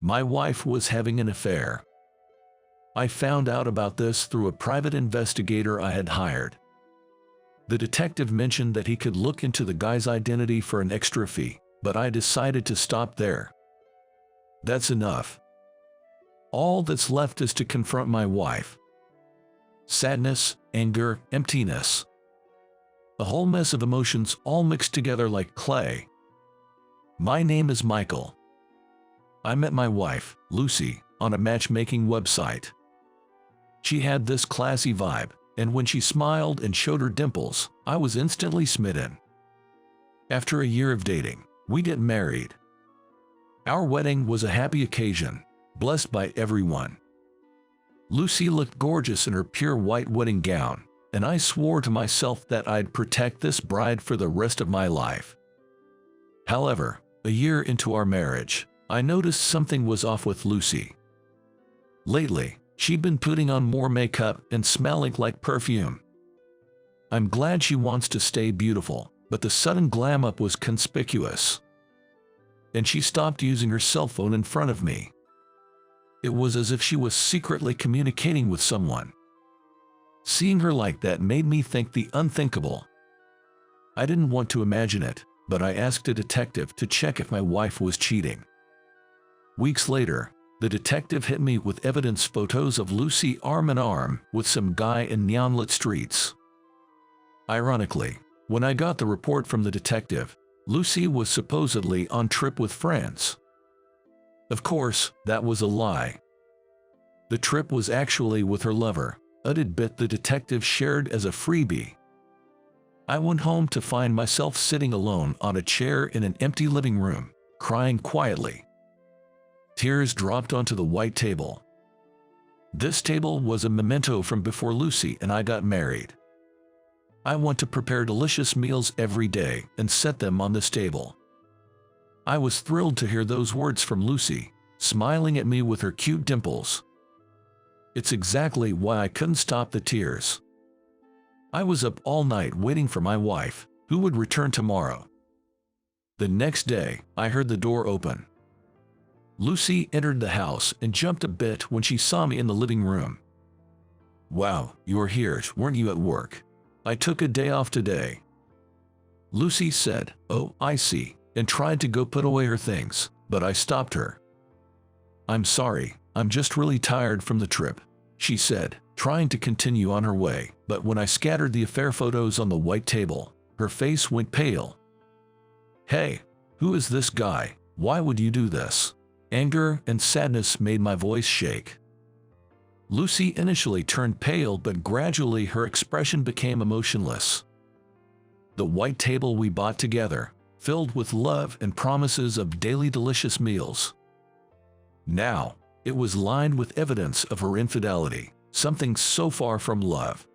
My wife was having an affair. I found out about this through a private investigator I had hired. The detective mentioned that he could look into the guy's identity for an extra fee, but I decided to stop there. That's enough. All that's left is to confront my wife. Sadness, anger, emptiness. A whole mess of emotions all mixed together like clay. My name is Michael. I met my wife, Lucy, on a matchmaking website. She had this classy vibe, and when she smiled and showed her dimples, I was instantly smitten. After a year of dating, we get married. Our wedding was a happy occasion, blessed by everyone. Lucy looked gorgeous in her pure white wedding gown, and I swore to myself that I'd protect this bride for the rest of my life. However, a year into our marriage, I noticed something was off with Lucy. Lately, she'd been putting on more makeup and smelling like perfume. I'm glad she wants to stay beautiful, but the sudden glam up was conspicuous. And she stopped using her cell phone in front of me. It was as if she was secretly communicating with someone. Seeing her like that made me think the unthinkable. I didn't want to imagine it, but I asked a detective to check if my wife was cheating. Weeks later, the detective hit me with evidence photos of Lucy arm in arm with some guy in neon-lit streets. Ironically, when I got the report from the detective, Lucy was supposedly on trip with friends. Of course, that was a lie. The trip was actually with her lover, a tidbit the detective shared as a freebie. I went home to find myself sitting alone on a chair in an empty living room, crying quietly. Tears dropped onto the white table. This table was a memento from before Lucy and I got married. I want to prepare delicious meals every day and set them on this table. I was thrilled to hear those words from Lucy, smiling at me with her cute dimples. It's exactly why I couldn't stop the tears. I was up all night waiting for my wife, who would return tomorrow. The next day, I heard the door open. Lucy entered the house and jumped a bit when she saw me in the living room. "Wow, you were here, weren't you, at work? I took a day off today." Lucy said, "Oh, I see," and tried to go put away her things, but I stopped her. "I'm sorry, I'm just really tired from the trip," she said, trying to continue on her way, but when I scattered the affair photos on the white table, her face went pale. "Hey, who is this guy? Why would you do this?" Anger and sadness made my voice shake. Lucy initially turned pale, but gradually her expression became emotionless. The white table we bought together, filled with love and promises of daily delicious meals. Now, it was lined with evidence of her infidelity, something so far from love.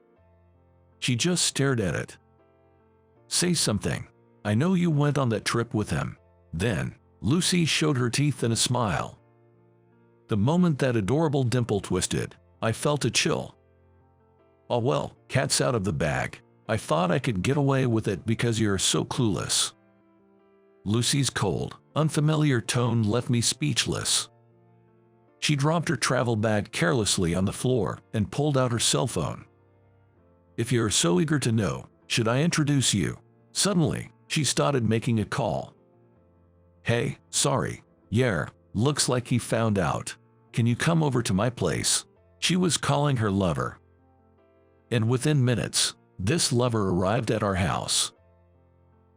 She just stared at it. "Say something. I know you went on that trip with him." Then, Lucy showed her teeth in a smile. The moment that adorable dimple twisted, I felt a chill. "Oh well, cat's out of the bag. I thought I could get away with it because you're so clueless." Lucy's cold, unfamiliar tone left me speechless. She dropped her travel bag carelessly on the floor and pulled out her cell phone. "If you're so eager to know, should I introduce you?" Suddenly, she started making a call. "Hey, sorry. Yeah, looks like he found out. Can you come over to my place?" She was calling her lover. And within minutes, this lover arrived at our house.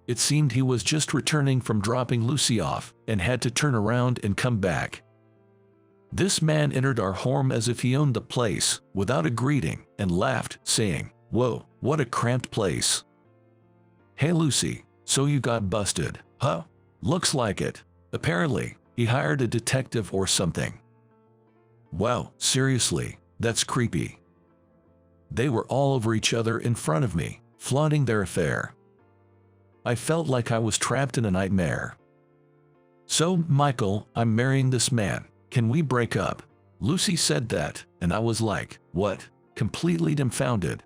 It seemed he was just returning from dropping Lucy off and had to turn around and come back. This man entered our home as if he owned the place, without a greeting, and laughed, saying, "Whoa, what a cramped place." "Hey Lucy, so you got busted, huh?" "Looks like it. Apparently, he hired a detective or something." "Wow, seriously, that's creepy." They were all over each other in front of me, flaunting their affair. I felt like I was trapped in a nightmare. "So, Michael, I'm marrying this man. Can we break up?" Lucy said that, and I was like, "What?" completely dumbfounded.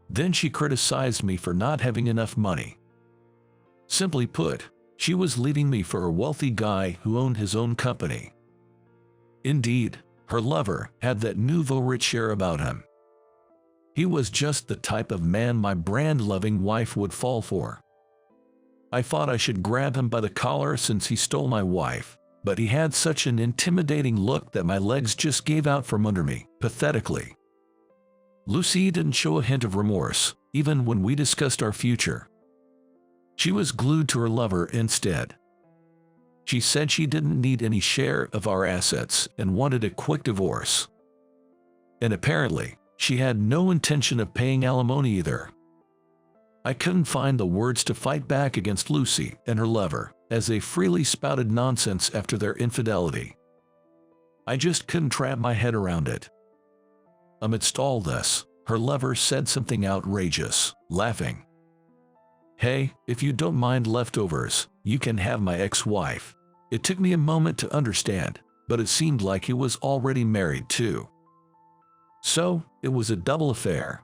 Then she criticized me for not having enough money. Simply put, she was leaving me for a wealthy guy who owned his own company. Indeed, her lover had that nouveau riche air about him. He was just the type of man my brand-loving wife would fall for. I thought I should grab him by the collar since he stole my wife, but he had such an intimidating look that my legs just gave out from under me, pathetically. Lucy didn't show a hint of remorse, even when we discussed our future. She was glued to her lover instead. She said she didn't need any share of our assets and wanted a quick divorce. And apparently, she had no intention of paying alimony either. I couldn't find the words to fight back against Lucy and her lover, as they freely spouted nonsense after their infidelity. I just couldn't wrap my head around it. Amidst all this, her lover said something outrageous, laughing. "Hey, if you don't mind leftovers, you can have my ex-wife." It took me a moment to understand, but it seemed like he was already married too. So, it was a double affair.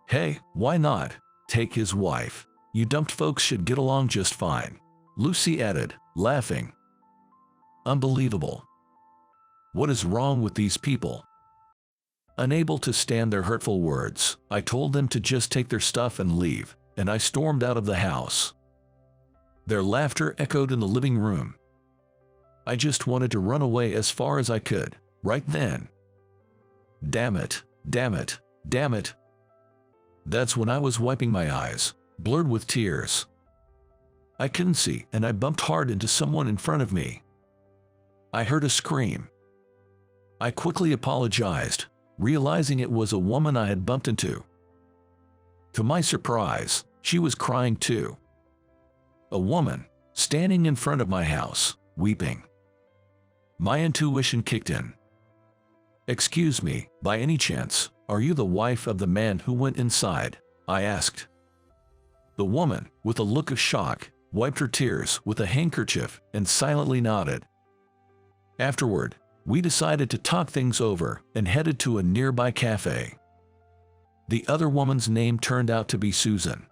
Hey, why not? Take his wife. You dumped folks should get along just fine, Lucy added, laughing. Unbelievable. What is wrong with these people? Unable to stand their hurtful words, I told them to just take their stuff and leave, and I stormed out of the house. Their laughter echoed in the living room. I just wanted to run away as far as I could, right then. Damn it, damn it, damn it. That's when I was wiping my eyes, blurred with tears. I couldn't see, and I bumped hard into someone in front of me. I heard a scream. I quickly apologized, realizing it was a woman I had bumped into. To my surprise, she was crying too. A woman, standing in front of my house, weeping. My intuition kicked in. "Excuse me, by any chance, are you the wife of the man who went inside?" I asked. The woman, with a look of shock, wiped her tears with a handkerchief and silently nodded. Afterward, we decided to talk things over and headed to a nearby cafe. The other woman's name turned out to be Susan.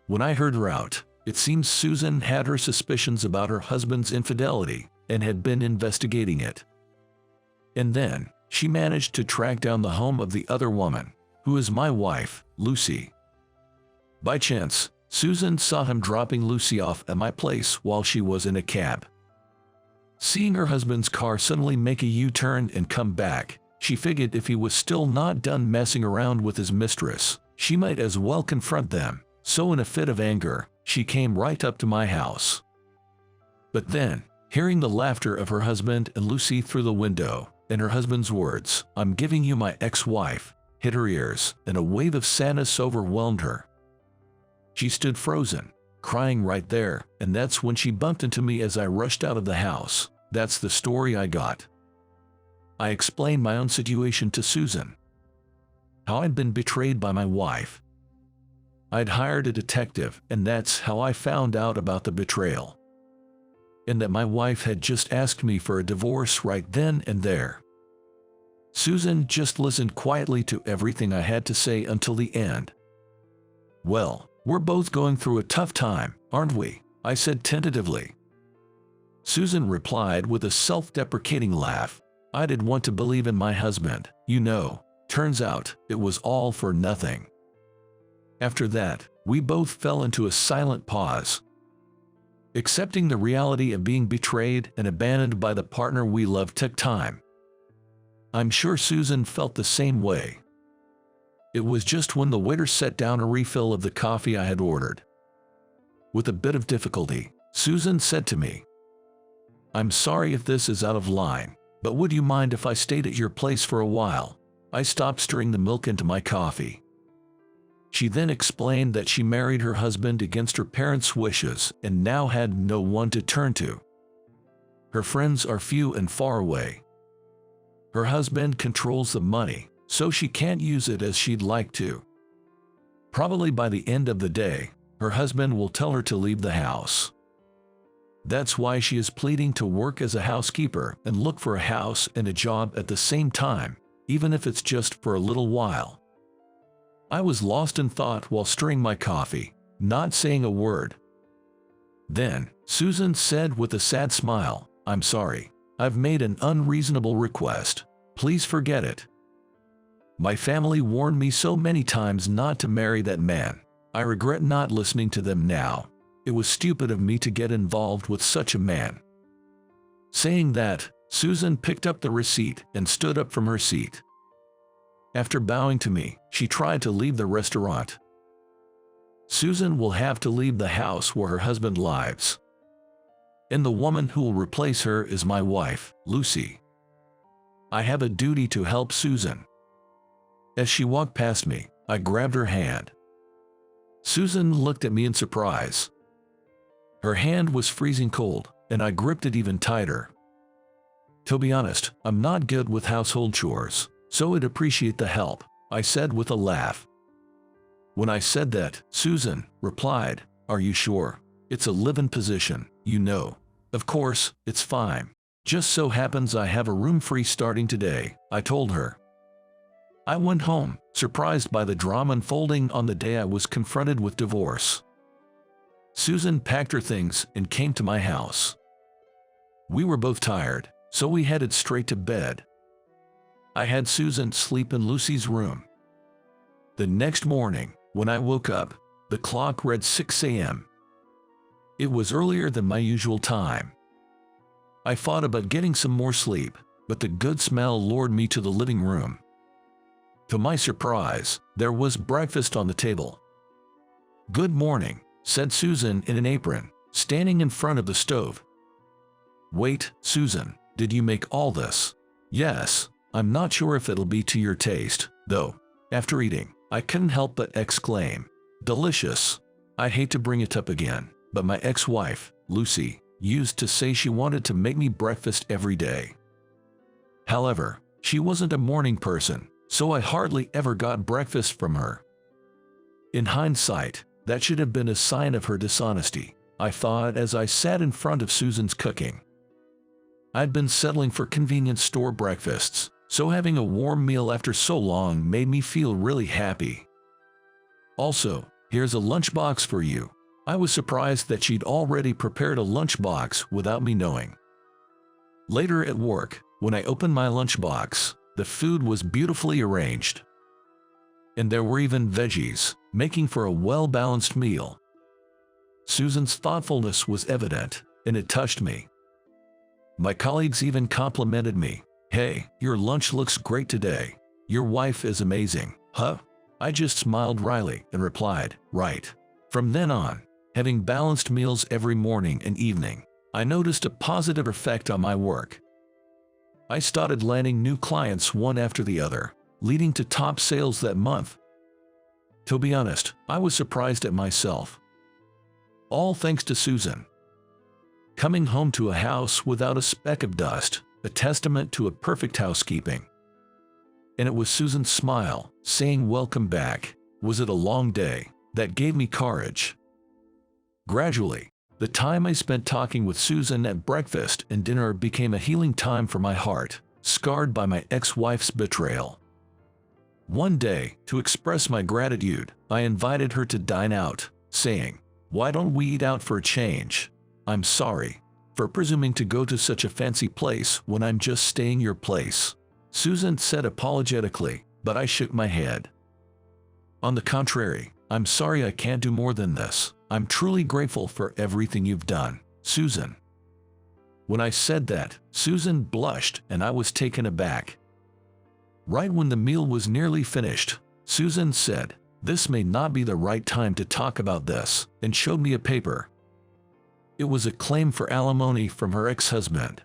When I heard her out, it seems Susan had her suspicions about her husband's infidelity and had been investigating it. And then, she managed to track down the home of the other woman, who is my wife, Lucy. By chance, Susan saw him dropping Lucy off at my place while she was in a cab. Seeing her husband's car suddenly make a U-turn and come back, she figured if he was still not done messing around with his mistress, she might as well confront them, so in a fit of anger, she came right up to my house. But then, hearing the laughter of her husband and Lucy through the window, and her husband's words, "I'm giving you my ex-wife," hit her ears, and a wave of sadness overwhelmed her. She stood frozen, crying right there, and that's when she bumped into me as I rushed out of the house. That's the story I got. I explained my own situation to Susan. How I'd been betrayed by my wife. I'd hired a detective, and that's how I found out about the betrayal. And that my wife had just asked me for a divorce right then and there. Susan just listened quietly to everything I had to say until the end. "Well, we're both going through a tough time, aren't we?" I said tentatively. Susan replied with a self-deprecating laugh. "I did want to believe in my husband, you know. Turns out, it was all for nothing." After that, we both fell into a silent pause. Accepting the reality of being betrayed and abandoned by the partner we loved took time. I'm sure Susan felt the same way. It was just when the waiter set down a refill of the coffee I had ordered. With a bit of difficulty, Susan said to me, "I'm sorry if this is out of line, but would you mind if I stayed at your place for a while?" I stopped stirring the milk into my coffee. She then explained that she married her husband against her parents' wishes and now had no one to turn to. Her friends are few and far away. Her husband controls the money, so she can't use it as she'd like to. Probably by the end of the day, her husband will tell her to leave the house. That's why she is pleading to work as a housekeeper and look for a house and a job at the same time, even if it's just for a little while. I was lost in thought while stirring my coffee, not saying a word. Then, Susan said with a sad smile, "I'm sorry. I've made an unreasonable request. Please forget it. My family warned me so many times not to marry that man. I regret not listening to them now. It was stupid of me to get involved with such a man." Saying that, Susan picked up the receipt and stood up from her seat. After bowing to me, she tried to leave the restaurant. Susan will have to leave the house where her husband lives. And the woman who will replace her is my wife, Lucy. I have a duty to help Susan. As she walked past me, I grabbed her hand. Susan looked at me in surprise. Her hand was freezing cold, and I gripped it even tighter. "To be honest, I'm not good with household chores, so I'd appreciate the help," I said with a laugh. When I said that, Susan replied, "Are you sure? It's a live-in position, you know." "Of course, it's fine. Just so happens I have a room free starting today," I told her. I went home, surprised by the drama unfolding on the day I was confronted with divorce. Susan packed her things and came to my house. We were both tired, so we headed straight to bed. I had Susan sleep in Lucy's room. The next morning, when I woke up, the clock read 6 a.m. It was earlier than my usual time. I thought about getting some more sleep, but the good smell lured me to the living room. To my surprise, there was breakfast on the table. "Good morning," said Susan in an apron, standing in front of the stove. "Wait, Susan, did you make all this?" "Yes. I'm not sure if it'll be to your taste, though." After eating, I couldn't help but exclaim, "Delicious." I hate to bring it up again, but my ex-wife, Lucy, used to say she wanted to make me breakfast every day. However, she wasn't a morning person, so I hardly ever got breakfast from her. In hindsight, that should have been a sign of her dishonesty, I thought as I sat in front of Susan's cooking. I'd been settling for convenience store breakfasts, so having a warm meal after so long made me feel really happy. "Also, here's a lunchbox for you." I was surprised that she'd already prepared a lunchbox without me knowing. Later at work, when I opened my lunchbox, the food was beautifully arranged. And there were even veggies, making for a well-balanced meal. Susan's thoughtfulness was evident, and it touched me. My colleagues even complimented me. "Hey, your lunch looks great today. Your wife is amazing." "Huh?" I just smiled wryly and replied, "Right." From then on, having balanced meals every morning and evening, I noticed a positive effect on my work. I started landing new clients one after the other, leading to top sales that month. To be honest, I was surprised at myself. All thanks to Susan. Coming home to a house without a speck of dust, a testament to a perfect housekeeping. And it was Susan's smile, saying "welcome back, was it a long day?" that gave me courage. Gradually, the time I spent talking with Susan at breakfast and dinner became a healing time for my heart, scarred by my ex-wife's betrayal. One day, to express my gratitude, I invited her to dine out, saying, "Why don't we eat out for a change? I'm sorry for presuming to go to such a fancy place when I'm just staying your place," Susan said apologetically, but I shook my head. "On the contrary, I'm sorry I can't do more than this. I'm truly grateful for everything you've done, Susan." When I said that, Susan blushed and I was taken aback. Right when the meal was nearly finished, Susan said, "This may not be the right time to talk about this," and showed me a paper. It was a claim for alimony from her ex-husband.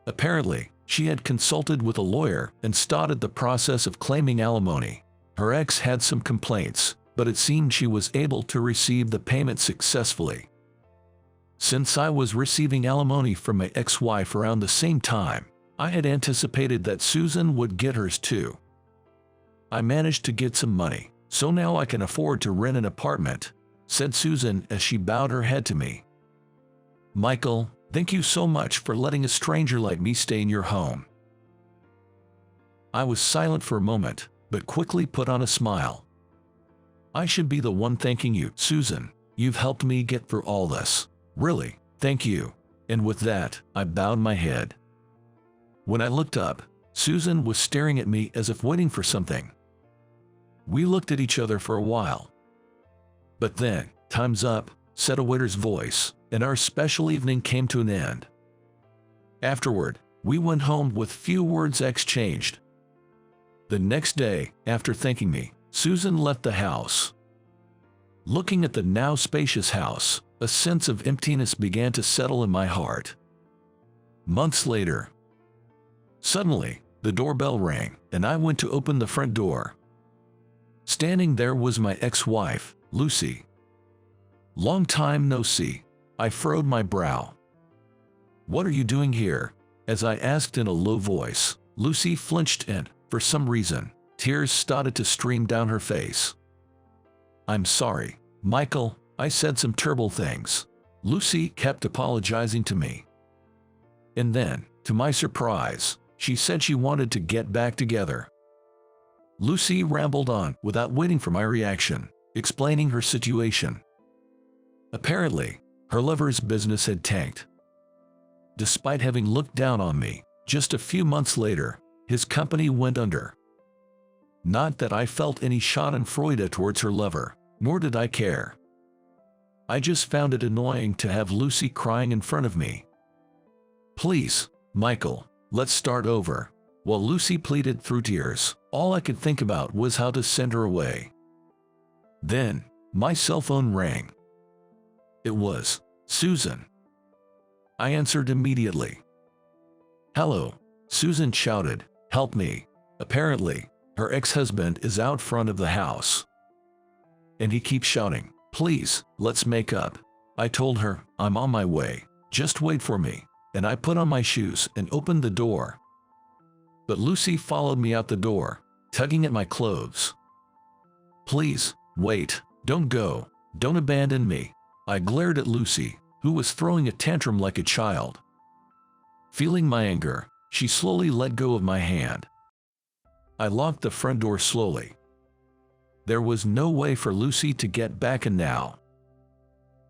Apparently, she had consulted with a lawyer and started the process of claiming alimony. Her ex had some complaints, but it seemed she was able to receive the payment successfully. Since I was receiving alimony from my ex-wife around the same time, I had anticipated that Susan would get hers too. "I managed to get some money, so now I can afford to rent an apartment," said Susan as she bowed her head to me. "Michael, thank you so much for letting a stranger like me stay in your home." I was silent for a moment, but quickly put on a smile. "I should be the one thanking you, Susan. You've helped me get through all this. Really, thank you." And with that, I bowed my head. When I looked up, Susan was staring at me as if waiting for something. We looked at each other for a while. But then, "Time's up," said a waiter's voice, and our special evening came to an end. Afterward, we went home with few words exchanged. The next day, after thanking me, Susan left the house. Looking at the now spacious house, a sense of emptiness began to settle in my heart. Months later, suddenly, the doorbell rang, and I went to open the front door. Standing there was my ex-wife, Lucy. "Long time no see," I furrowed my brow. "What are you doing here?" As I asked in a low voice, Lucy flinched and, for some reason, tears started to stream down her face. "I'm sorry, Michael, I said some terrible things." Lucy kept apologizing to me. And then, to my surprise, she said she wanted to get back together. Lucy rambled on without waiting for my reaction, explaining her situation. Apparently, her lover's business had tanked. Despite having looked down on me, just a few months later, his company went under. Not that I felt any schadenfreude towards her lover, nor did I care. I just found it annoying to have Lucy crying in front of me. "Please, Michael, let's start over." While Lucy pleaded through tears, all I could think about was how to send her away. Then, my cell phone rang. It was Susan. I answered immediately. "Hello," Susan shouted, "help me." Apparently, her ex-husband is out front of the house. And he keeps shouting, "Please, let's make up." I told her, "I'm on my way, just wait for me," and I put on my shoes and opened the door. But Lucy followed me out the door, tugging at my clothes. "Please, wait, don't go, don't abandon me." I glared at Lucy, who was throwing a tantrum like a child. Feeling my anger, she slowly let go of my hand. I locked the front door slowly. There was no way for Lucy to get back in now.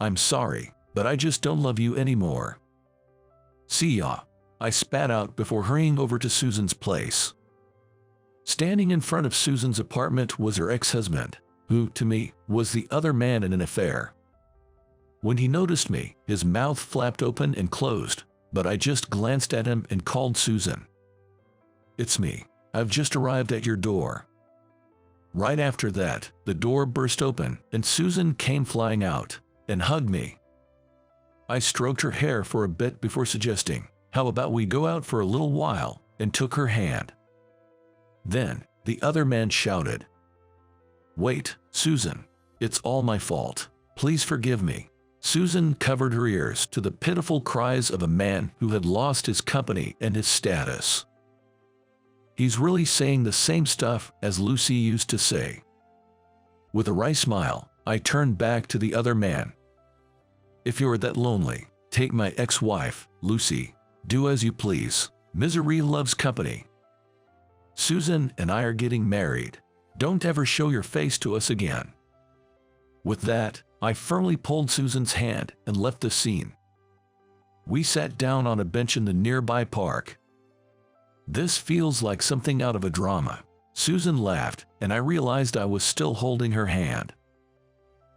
"I'm sorry, but I just don't love you anymore. See ya," I spat out before hurrying over to Susan's place. Standing in front of Susan's apartment was her ex-husband, who, to me, was the other man in an affair. When he noticed me, his mouth flapped open and closed, but I just glanced at him and called Susan. "It's me. I've just arrived at your door." Right after that, the door burst open and Susan came flying out and hugged me. I stroked her hair for a bit before suggesting, "How about we go out for a little while?" and took her hand. Then, the other man shouted, "Wait, Susan. It's all my fault. Please forgive me." Susan covered her ears to the pitiful cries of a man who had lost his company and his status. "He's really saying the same stuff as Lucy used to say." With a wry smile, I turned back to the other man. "If you're that lonely, take my ex-wife, Lucy. Do as you please. Misery loves company. Susan and I are getting married. Don't ever show your face to us again." With that, I firmly pulled Susan's hand and left the scene. We sat down on a bench in the nearby park. "This feels like something out of a drama." Susan laughed, and I realized I was still holding her hand.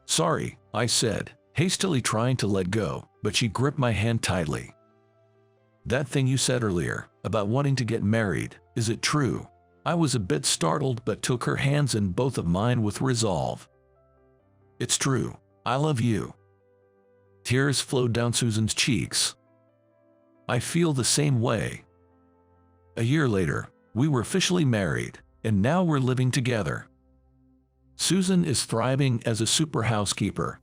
"Sorry," I said, hastily trying to let go, but she gripped my hand tightly. "That thing you said earlier, about wanting to get married, is it true?" I was a bit startled but took her hands in both of mine with resolve. "It's true. I love you." Tears flowed down Susan's cheeks. "I feel the same way." A year later, we were officially married, and now we're living together. Susan is thriving as a super housekeeper.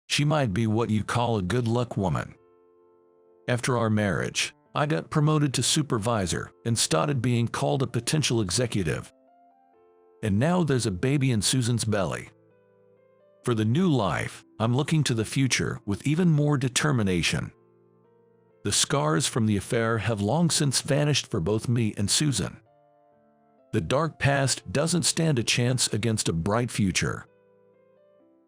She might be what you call a good luck woman. After our marriage, I got promoted to supervisor and started being called a potential executive. And now there's a baby in Susan's belly. For the new life, I'm looking to the future with even more determination. The scars from the affair have long since vanished for both me and Susan. The dark past doesn't stand a chance against a bright future.